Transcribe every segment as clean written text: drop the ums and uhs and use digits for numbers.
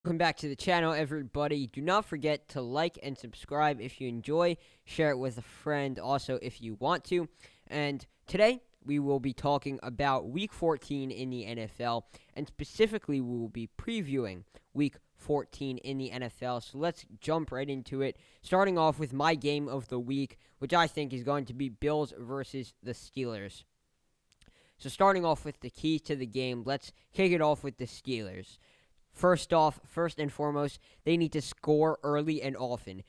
Welcome back to the channel, everybody. Do not forget to like and subscribe if you enjoy. Share it with a friend also if you want to. And today, we will be talking about Week 14 in the NFL. And specifically, we will be previewing Week 14 in the NFL. So let's jump right into it. Starting off with my game of the week, which I think is going to be Bills versus the Steelers. So starting off with the keys to the game, let's kick it off with the Steelers. First and foremost, they need to score early and often.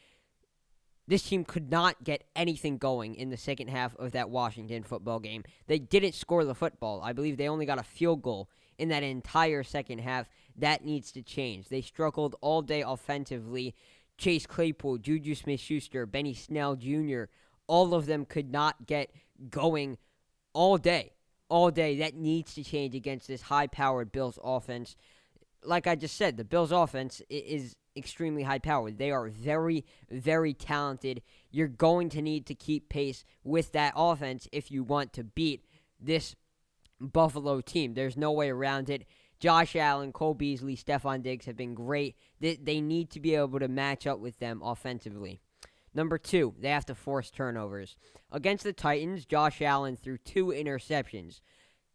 This team could not get anything going in the second half of that Washington football game. They didn't score the football. I believe they only got a field goal in that entire second half. That needs to change. They struggled all day offensively. Chase Claypool, Juju Smith-Schuster, Benny Snell Jr., all of them could not get going all day. All day. That needs to change against this high-powered Bills offense. Like I just said, the Bills' offense is extremely high-powered. They are very, very talented. You're going to need to keep pace with that offense if you want to beat this Buffalo team. There's no way around it. Josh Allen, Cole Beasley, Stephon Diggs have been great. They need to be able to match up with them offensively. Number 2, they have to force turnovers. Against the Titans, Josh Allen threw 2 interceptions.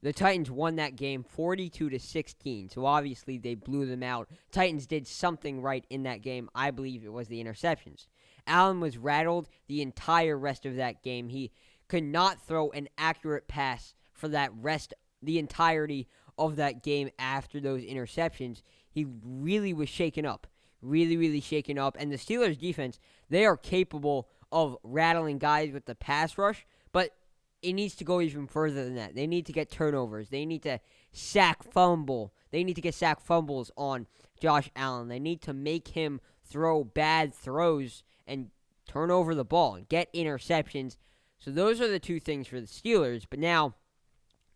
The Titans won that game 42-16, so obviously they blew them out. Titans did something right in that game. I believe it was the interceptions. Allen was rattled the entire rest of that game. He could not throw an accurate pass for the entirety of that game after those interceptions. He really was shaken up. Really, really shaken up. And the Steelers' defense, they are capable of rattling guys with the pass rush, but it needs to go even further than that. They need to get turnovers. They need to fumble. They need to get sack fumbles on Josh Allen. They need to make him throw bad throws and turn over the ball and get interceptions. So those are the 2 things for the Steelers. But now,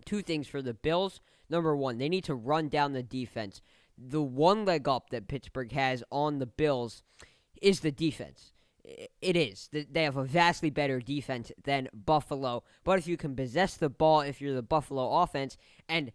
2 things for the Bills. Number 1, they need to run down the defense. The one leg up that Pittsburgh has on the Bills is the defense. It is. They have a vastly better defense than Buffalo. But if you can possess the ball, if you're the Buffalo offense, and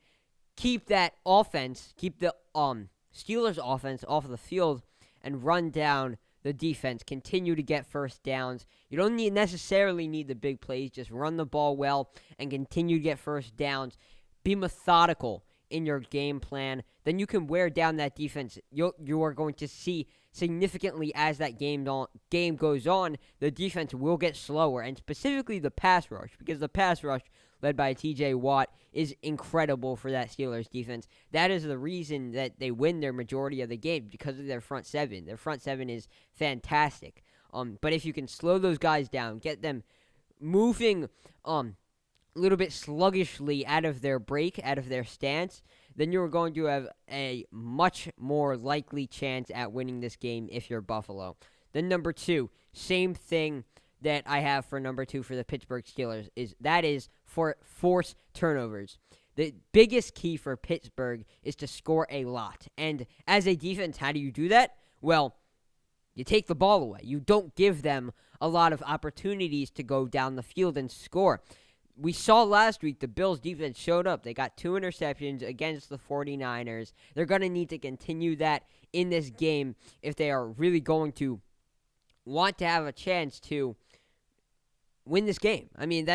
keep that offense, keep the Steelers offense off the field and run down the defense, continue to get first downs. You don't necessarily need the big plays. Just run the ball well and continue to get first downs. Be methodical in your game plan. Then you can wear down that defense. You are going to see significantly as that game goes on, the defense will get slower, and specifically the pass rush, because the pass rush led by TJ Watt is incredible for that Steelers defense. That is the reason that they win their majority of the game, because of their front seven. Their front seven is fantastic. But if you can slow those guys down, get them moving a little bit sluggishly out of their break, out of their stance, then you're going to have a much more likely chance at winning this game if you're Buffalo. Then number 2, same thing that I have for number 2 for the Pittsburgh Steelers, is for force turnovers. The biggest key for Pittsburgh is to score a lot. And as a defense, how do you do that? Well, you take the ball away. You don't give them a lot of opportunities to go down the field and score. We saw last week the Bills' defense showed up. They got 2 interceptions against the 49ers. They're going to need to continue that in this game if they are really going to want to have a chance to win this game. I mean,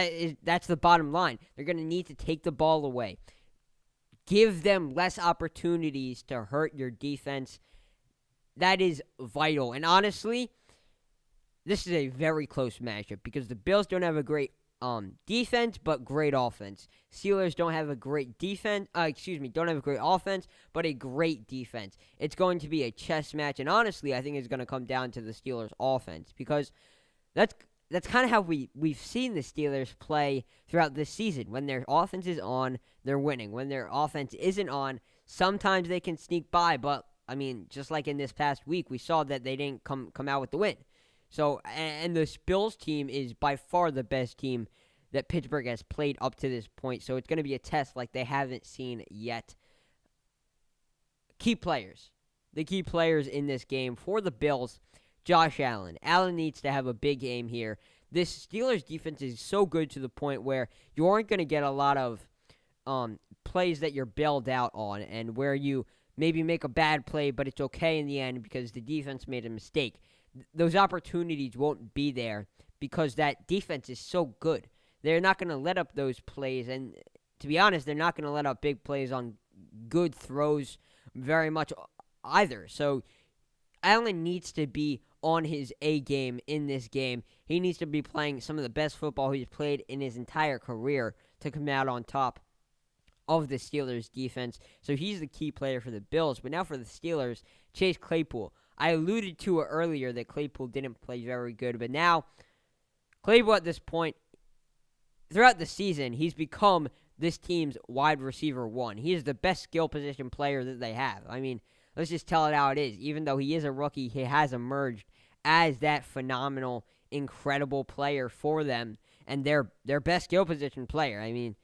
that's the bottom line. They're going to need to take the ball away. Give them less opportunities to hurt your defense. That is vital. And honestly, this is a very close matchup because the Bills don't have a great defense, but great offense. Steelers don't have a great defense. Don't have a great offense, but a great defense. It's going to be a chess match, and honestly, I think it's going to come down to the Steelers' offense because that's kind of how we've seen the Steelers play throughout this season. When their offense is on, they're winning. When their offense isn't on, sometimes they can sneak by, but I mean, just like in this past week, we saw that they didn't come out with the win. So, and this Bills team is by far the best team that Pittsburgh has played up to this point. So it's going to be a test like they haven't seen yet. Key players. The key players in this game for the Bills, Josh Allen. Allen needs to have a big game here. This Steelers defense is so good to the point where you aren't going to get a lot of plays that you're bailed out on and where you maybe make a bad play, but it's okay in the end because the defense made a mistake. Those opportunities won't be there because that defense is so good. They're not going to let up those plays, and to be honest, they're not going to let up big plays on good throws very much either. So Allen needs to be on his A game in this game. He needs to be playing some of the best football he's played in his entire career to come out on top of the Steelers' defense. So he's the key player for the Bills. But now for the Steelers, Chase Claypool. I alluded to it earlier that Claypool didn't play very good, but now Claypool at this point, throughout the season, he's become this team's wide receiver one. He is the best skill position player that they have. I mean, let's just tell it how it is. Even though he is a rookie, he has emerged as that phenomenal, incredible player for them and their best skill position player. I mean,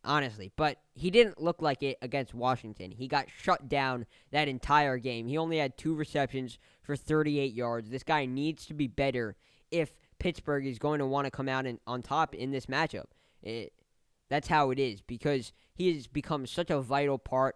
honestly. But he didn't look like it against Washington. He got shut down that entire game. He only had 2 receptions for 38 yards. This guy needs to be better if Pittsburgh is going to want to come out on top in this matchup. That's how it is because he has become such a vital part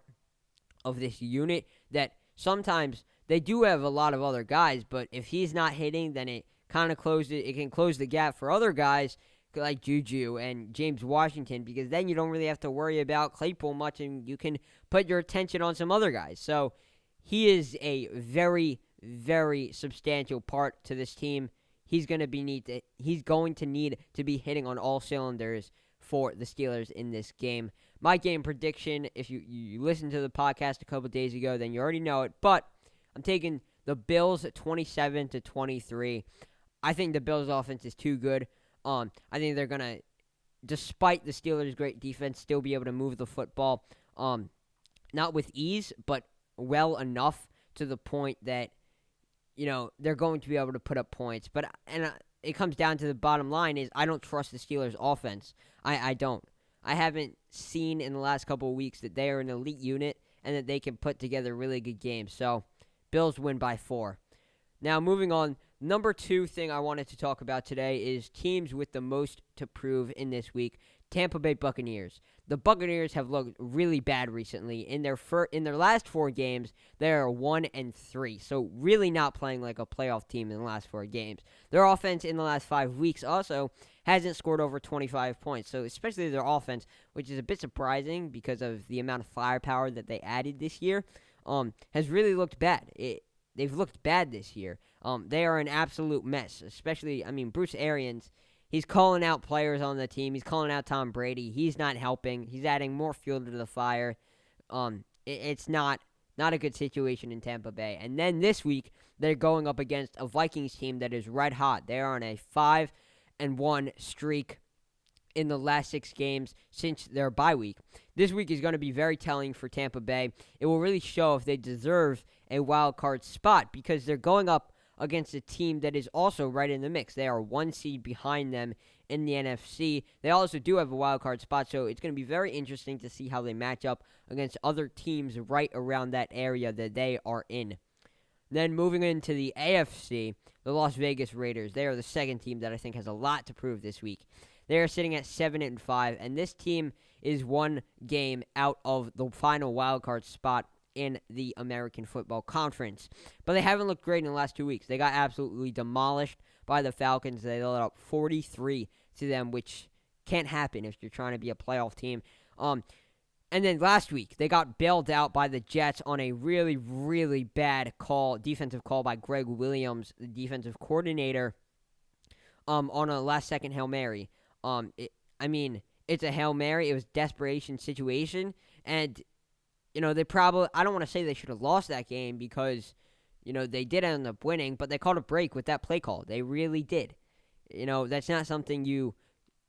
of this unit that sometimes they do have a lot of other guys, but if he's not hitting, then it kind of it can close the gap for other guys like Juju and James Washington, because then you don't really have to worry about Claypool much and you can put your attention on some other guys. So he is a very, very substantial part to this team. He's going to need to be hitting on all cylinders for the Steelers in this game. My game prediction, if you listened to the podcast a couple days ago, then you already know it, but I'm taking the Bills at 27-23. I think the Bills' offense is too good. I think they're going to, despite the Steelers' great defense, still be able to move the football. Not with ease, but well enough to the point that, they're going to be able to put up points. But it comes down to the bottom line is I don't trust the Steelers' offense. I don't. I haven't seen in the last couple of weeks that they are an elite unit and that they can put together really good games. So, Bills win by 4. Now, moving on, number 2 thing I wanted to talk about today is teams with the most to prove in this week. Tampa Bay Buccaneers. The Buccaneers have looked really bad recently. In their last 4 games, they are 1-3. So really not playing like a playoff team in the last 4 games. Their offense in the last 5 weeks also hasn't scored over 25 points. So especially their offense, which is a bit surprising because of the amount of firepower that they added this year, has really looked bad. They've looked bad this year. They are an absolute mess. Especially, Bruce Arians. He's calling out players on the team. He's calling out Tom Brady. He's not helping. He's adding more fuel to the fire. It's not a good situation in Tampa Bay. And then this week, they're going up against a Vikings team that is red hot. They are on a 5-1 streak in the last 6 games since their bye week. This week is going to be very telling for Tampa Bay. It will really show if they deserve a wild card spot because they're going up against a team that is also right in the mix. They are 1 seed behind them in the NFC. They also do have a wild card spot, so it's going to be very interesting to see how they match up against other teams right around that area that they are in. Then moving into the AFC, the Las Vegas Raiders. They are the second team that I think has a lot to prove this week. They are sitting at 7-5, and this team is 1 game out of the final wild card spot in the American Football Conference. But they haven't looked great in the last 2 weeks. They got absolutely demolished by the Falcons. They let up 43 to them, which can't happen if you're trying to be a playoff team. And then last week, they got bailed out by the Jets on a really, really bad defensive call by Greg Williams, the defensive coordinator, on a last-second Hail Mary. It's a Hail Mary. It was a desperation situation, and they probably, I don't want to say they should have lost that game because, they did end up winning, but they called a break with that play call. They really did. That's not something you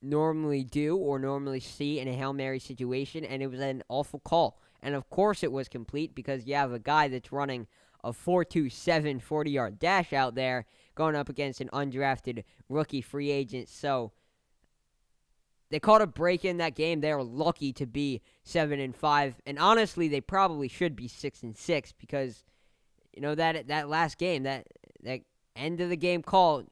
normally do or normally see in a Hail Mary situation, and it was an awful call. And of course it was complete because you have a guy that's running a 4.27 40-yard dash out there going up against an undrafted rookie free agent. So they caught a break in that game. They were lucky to be 7-5, and honestly, they probably should be 6-6 because that last game, that end of the game call,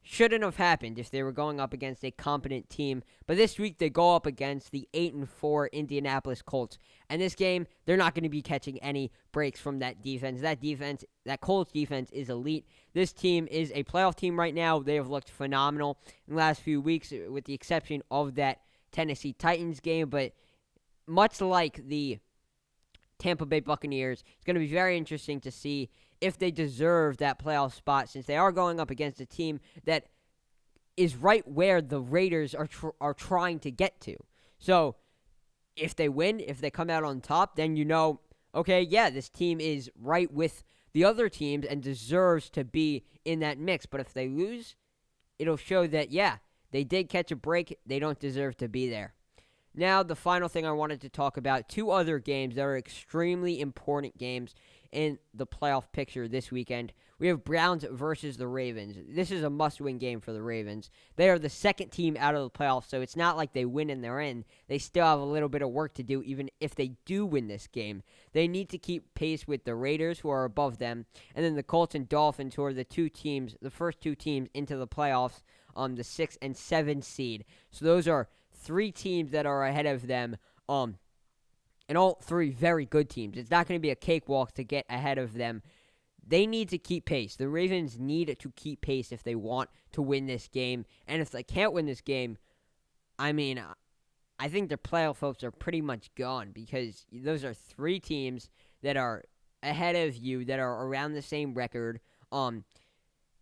shouldn't have happened if they were going up against a competent team. But this week they go up against the 8-4 Indianapolis Colts. And this game, they're not going to be catching any breaks from that defense. That Colts defense is elite. This team is a playoff team right now. They have looked phenomenal in the last few weeks, with the exception of that Tennessee Titans game. But much like the Tampa Bay Buccaneers, it's going to be very interesting to see if they deserve that playoff spot, since they are going up against a team that is right where the Raiders are trying to get to. So if they win, if they come out on top, then okay, yeah, this team is right with the other teams and deserves to be in that mix. But if they lose, it'll show that, yeah, they did catch a break. They don't deserve to be there. Now, the final thing I wanted to talk about, two other games that are extremely important games in the playoff picture this weekend. We have Browns versus the Ravens. This is a must-win game for the Ravens. They are the second team out of the playoffs, so it's not like they win and they're in. They still have a little bit of work to do, even if they do win this game. They need to keep pace with the Raiders, who are above them, and then the Colts and Dolphins, who are the first two teams into the playoffs on the 6 and 7 seed. So those are three teams that are ahead of them, and all three very good teams. It's not going to be a cakewalk to get ahead of them. They need to keep pace. The Ravens need to keep pace if they want to win this game. And if they can't win this game, I think their playoff hopes are pretty much gone, because those are three teams that are ahead of you, that are around the same record.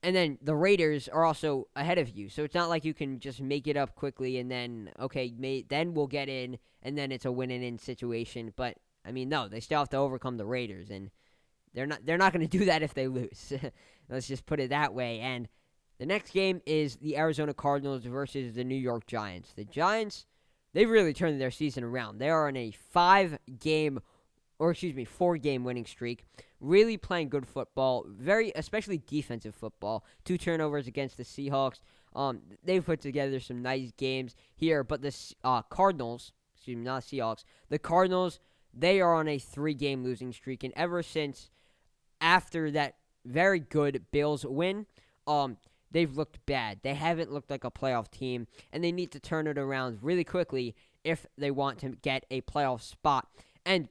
And then the Raiders are also ahead of you. So it's not like you can just make it up quickly and then, okay, then we'll get in, and then it's a win-and-in situation. But, no, they still have to overcome the Raiders, and they're not going to do that if they lose. Let's just put it that way. And the next game is the Arizona Cardinals versus the New York Giants. The Giants, they've really turned their season around. They are on a 4-game winning streak. Really playing good football, especially defensive football. 2 turnovers against the Seahawks. They've put together some nice games here, but the Cardinals, not Seahawks, the Cardinals, they are on a 3-game losing streak, and ever since after that very good Bills win, they've looked bad. They haven't looked like a playoff team, and they need to turn it around really quickly if they want to get a playoff spot. And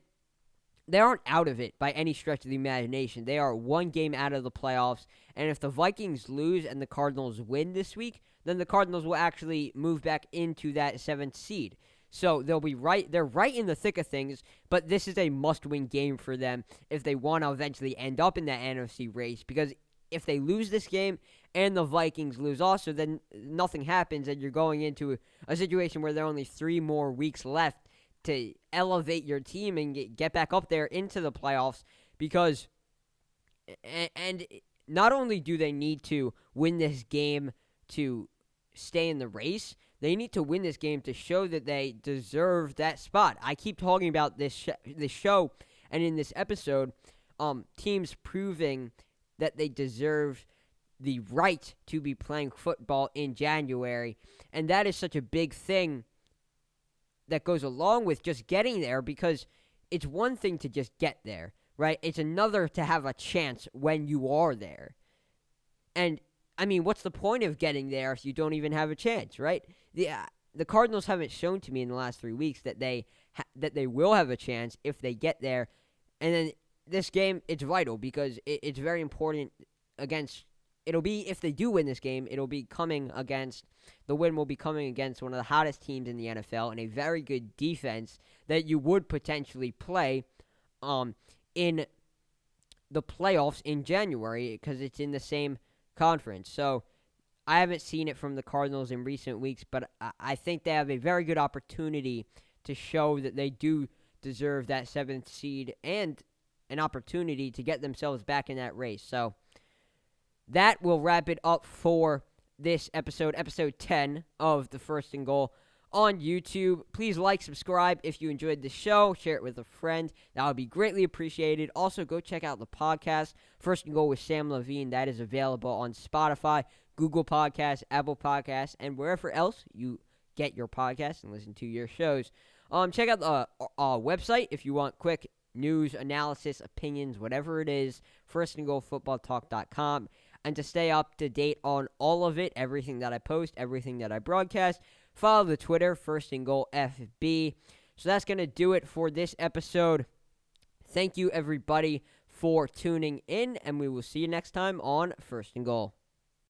they aren't out of it by any stretch of the imagination. They are 1 game out of the playoffs, and if the Vikings lose and the Cardinals win this week, then the Cardinals will actually move back into that 7th seed. So they're right in the thick of things, but this is a must-win game for them if they want to eventually end up in that NFC race, because if they lose this game and the Vikings lose also, then nothing happens, and you're going into a situation where there are only 3 more weeks left to elevate your team and get back up there into the playoffs, because and not only do they need to win this game to stay in the race, they need to win this game to show that they deserve that spot. I keep talking about this show and in this episode, teams proving that they deserve the right to be playing football in January, and that is such a big thing that goes along with just getting there, because it's one thing to just get there, right? It's another to have a chance when you are there. And, what's the point of getting there if you don't even have a chance, right? The Cardinals haven't shown to me in the last 3 weeks that they will have a chance if they get there. And then this game, it's vital, because it's very important it'll be, if they do win this game, the win will be coming against one of the hottest teams in the NFL and a very good defense that you would potentially play in the playoffs in January, because it's in the same conference. So I haven't seen it from the Cardinals in recent weeks, but I think they have a very good opportunity to show that they do deserve that 7th seed and an opportunity to get themselves back in that race. So that will wrap it up for this episode 10 of the First and Goal on YouTube. Please like, subscribe if you enjoyed the show. Share it with a friend. That would be greatly appreciated. Also, go check out the podcast, First and Goal with Sam Levine. That is available on Spotify, Google Podcasts, Apple Podcasts, and wherever else you get your podcasts and listen to your shows. Check out the website if you want quick news, analysis, opinions, whatever it is, firstandgoalfootballtalk.com. And to stay up to date on all of it, everything that I post, everything that I broadcast, follow the Twitter, First and Goal FB. So that's going to do it for this episode. Thank you, everybody, for tuning in, and we will see you next time on First and Goal.